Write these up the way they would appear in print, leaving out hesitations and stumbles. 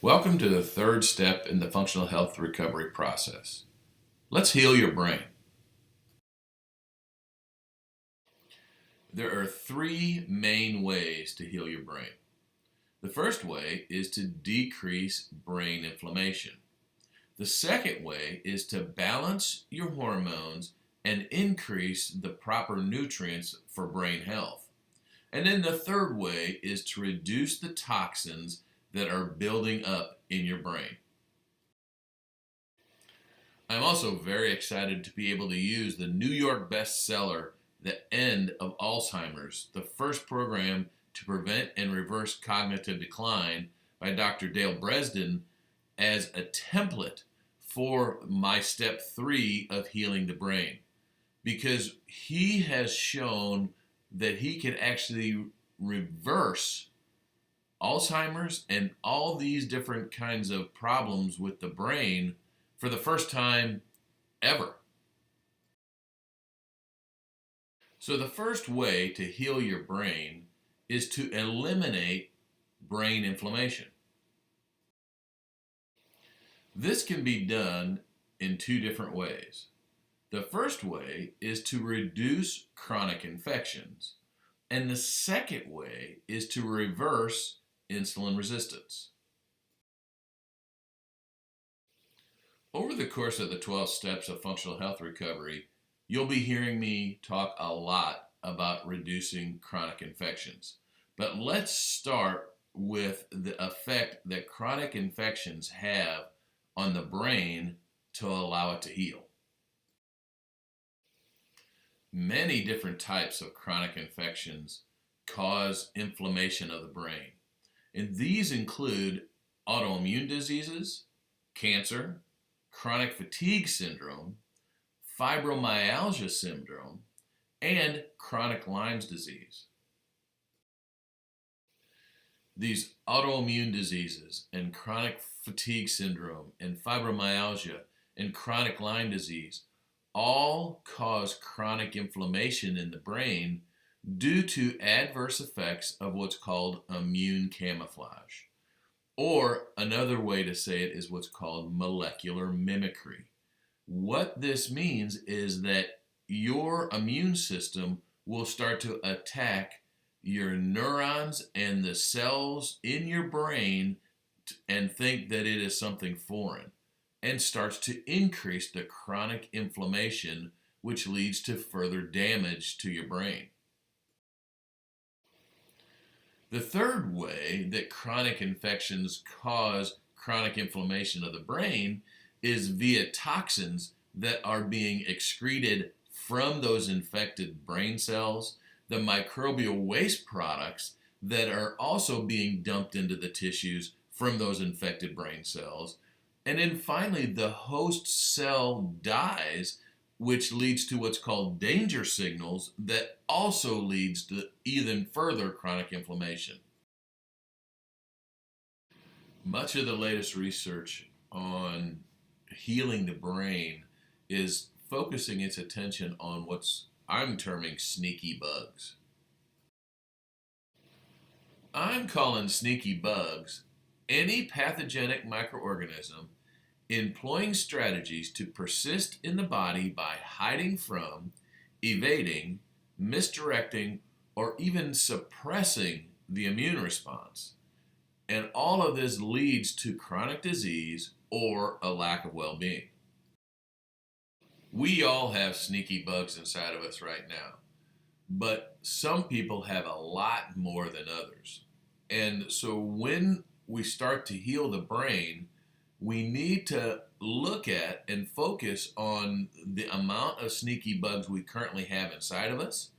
Welcome to the third step in the functional health recovery process. Let's heal your brain. There are three main ways to heal your brain. The first way is to decrease brain inflammation. The second way is to balance your hormones and increase the proper nutrients for brain health. And then the third way is to reduce the toxins that are building up in your brain. I'm also very excited to be able to use the New York bestseller, The End of Alzheimer's, the first program to prevent and reverse cognitive decline by Dr. Dale Bredesen, as a template for my step 3 of healing the brain. Because he has shown that he can actually reverse Alzheimer's and all these different kinds of problems with the brain for the first time ever. So the first way to heal your brain is to eliminate brain inflammation. This can be done in two different ways. The first way is to reduce chronic infections, and the second way is to reverse insulin resistance. Over the course of the 12 steps of functional health recovery, you'll be hearing me talk a lot about reducing chronic infections. But let's start with the effect that chronic infections have on the brain to allow it to heal. Many different types of chronic infections cause inflammation of the brain. And these include autoimmune diseases, cancer, chronic fatigue syndrome, fibromyalgia syndrome, and chronic Lyme's disease. These autoimmune diseases and chronic fatigue syndrome and fibromyalgia and chronic Lyme disease all cause chronic inflammation in the brain due to adverse effects of what's called immune camouflage. Or another way to say it is what's called molecular mimicry. What this means is that your immune system will start to attack your neurons and the cells in your brain and think that it is something foreign, and starts to increase the chronic inflammation, which leads to further damage to your brain. The third way that chronic infections cause chronic inflammation of the brain is via toxins that are being excreted from those infected brain cells, the microbial waste products that are also being dumped into the tissues from those infected brain cells, and then finally the host cell dies, which leads to what's called danger signals that also leads to even further chronic inflammation. Much of the latest research on healing the brain is focusing its attention on what's I'm terming sneaky bugs. I'm calling sneaky bugs any pathogenic microorganism employing strategies to persist in the body by hiding from, evading, misdirecting, or even suppressing the immune response. And all of this leads to chronic disease or a lack of well-being. We all have sneaky bugs inside of us right now, but some people have a lot more than others. And so when we start to heal the brain, we need to look at and focus on the amount of sneaky bugs we currently have inside of us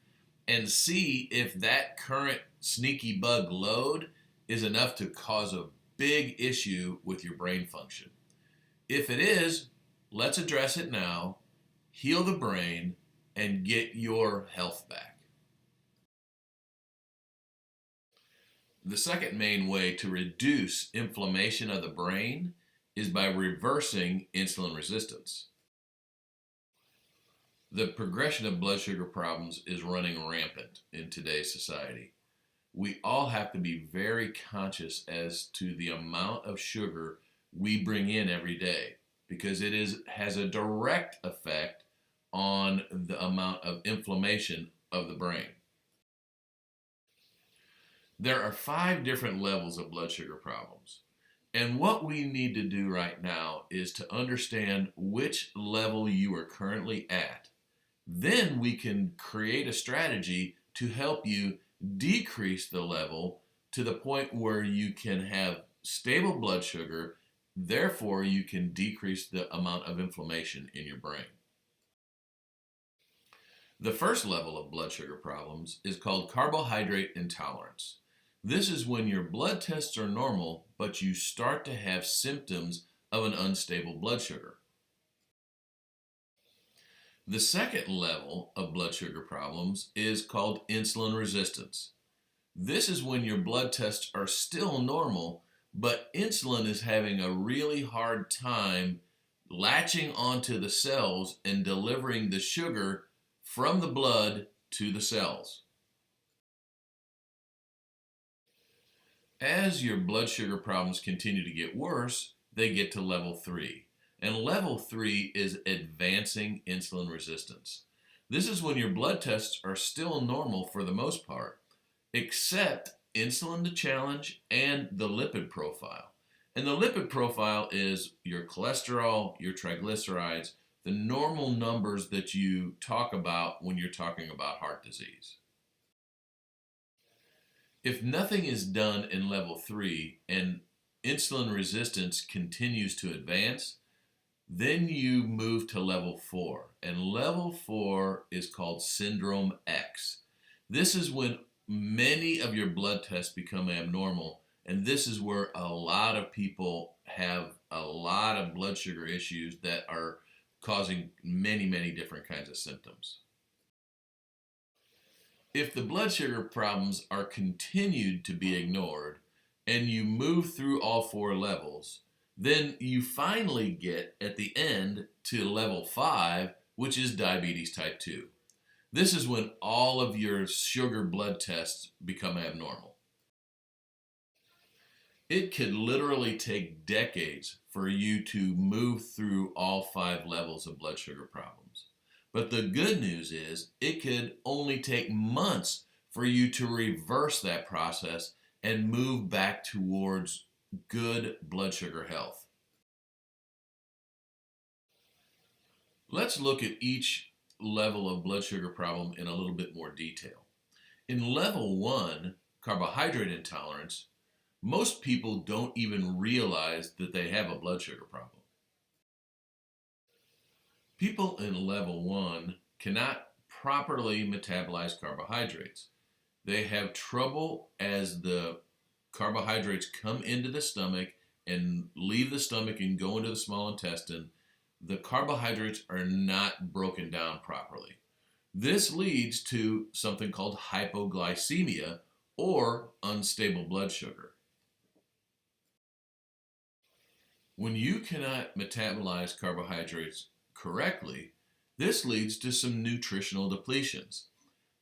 and see if that current sneaky bug load is enough to cause a big issue with your brain function. If it is, let's address it now, heal the brain, and get your health back. The second main way to reduce inflammation of the brain is by reversing insulin resistance. The progression of blood sugar problems is running rampant in today's society. we all have to be very conscious as to the amount of sugar we bring in every day because has a direct effect on the amount of inflammation of the brain. There are 5 different levels of blood sugar problems. And what we need to do right now is to understand which level you are currently at. Then we can create a strategy to help you decrease the level to the point where you can have stable blood sugar. Therefore, you can decrease the amount of inflammation in your brain. The first level of blood sugar problems is called carbohydrate intolerance. This is when your blood tests are normal, but you start to have symptoms of an unstable blood sugar. The second level of blood sugar problems is called insulin resistance. This is when your blood tests are still normal, but insulin is having a really hard time latching onto the cells and delivering the sugar from the blood to the cells. As your blood sugar problems continue to get worse, they get to level 3. And level 3 is advancing insulin resistance. This is when your blood tests are still normal for the most part, except insulin to challenge and the lipid profile. And the lipid profile is your cholesterol, your triglycerides, the normal numbers that you talk about when you're talking about heart disease. If nothing is done in level 3 and insulin resistance continues to advance, then you move to level 4. And level 4 is called Syndrome X. This is when many of your blood tests become abnormal, and this is where a lot of people have a lot of blood sugar issues that are causing many, many different kinds of symptoms. If the blood sugar problems are continued to be ignored and you move through all 4 levels, then you finally get at the end to level 5, which is diabetes type 2. This is when all of your sugar blood tests become abnormal. It could literally take decades for you to move through all 5 levels of blood sugar problems. But the good news is it could only take months for you to reverse that process and move back towards good blood sugar health. Let's look at each level of blood sugar problem in a little bit more detail. In level 1, carbohydrate intolerance, most people don't even realize that they have a blood sugar problem. People in level 1 cannot properly metabolize carbohydrates. They have trouble as the carbohydrates come into the stomach and leave the stomach and go into the small intestine. The carbohydrates are not broken down properly. This leads to something called hypoglycemia or unstable blood sugar. When you cannot metabolize carbohydrates correctly, this leads to some nutritional depletions,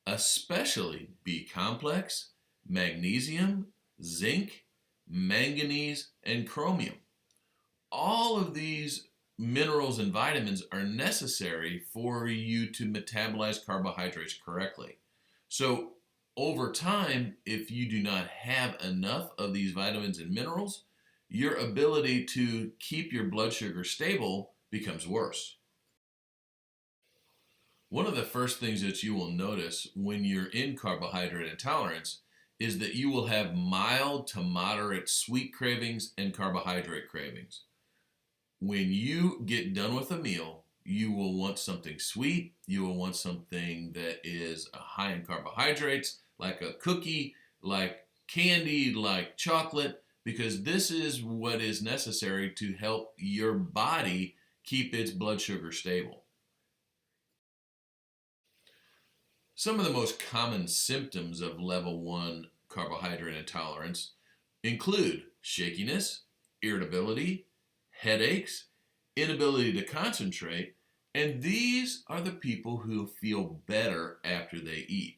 especially B complex, magnesium, zinc, manganese, and chromium. All of these minerals and vitamins are necessary for you to metabolize carbohydrates correctly. So over time, if you do not have enough of these vitamins and minerals, your ability to keep your blood sugar stable becomes worse. One of the first things that you will notice when you're in carbohydrate intolerance is that you will have mild to moderate sweet cravings and carbohydrate cravings. When you get done with a meal, you will want something sweet. You will want something that is high in carbohydrates, like a cookie, like candy, like chocolate, because this is what is necessary to help your body keep its blood sugar stable. Some of the most common symptoms of level 1 carbohydrate intolerance include shakiness, irritability, headaches, inability to concentrate, and these are the people who feel better after they eat.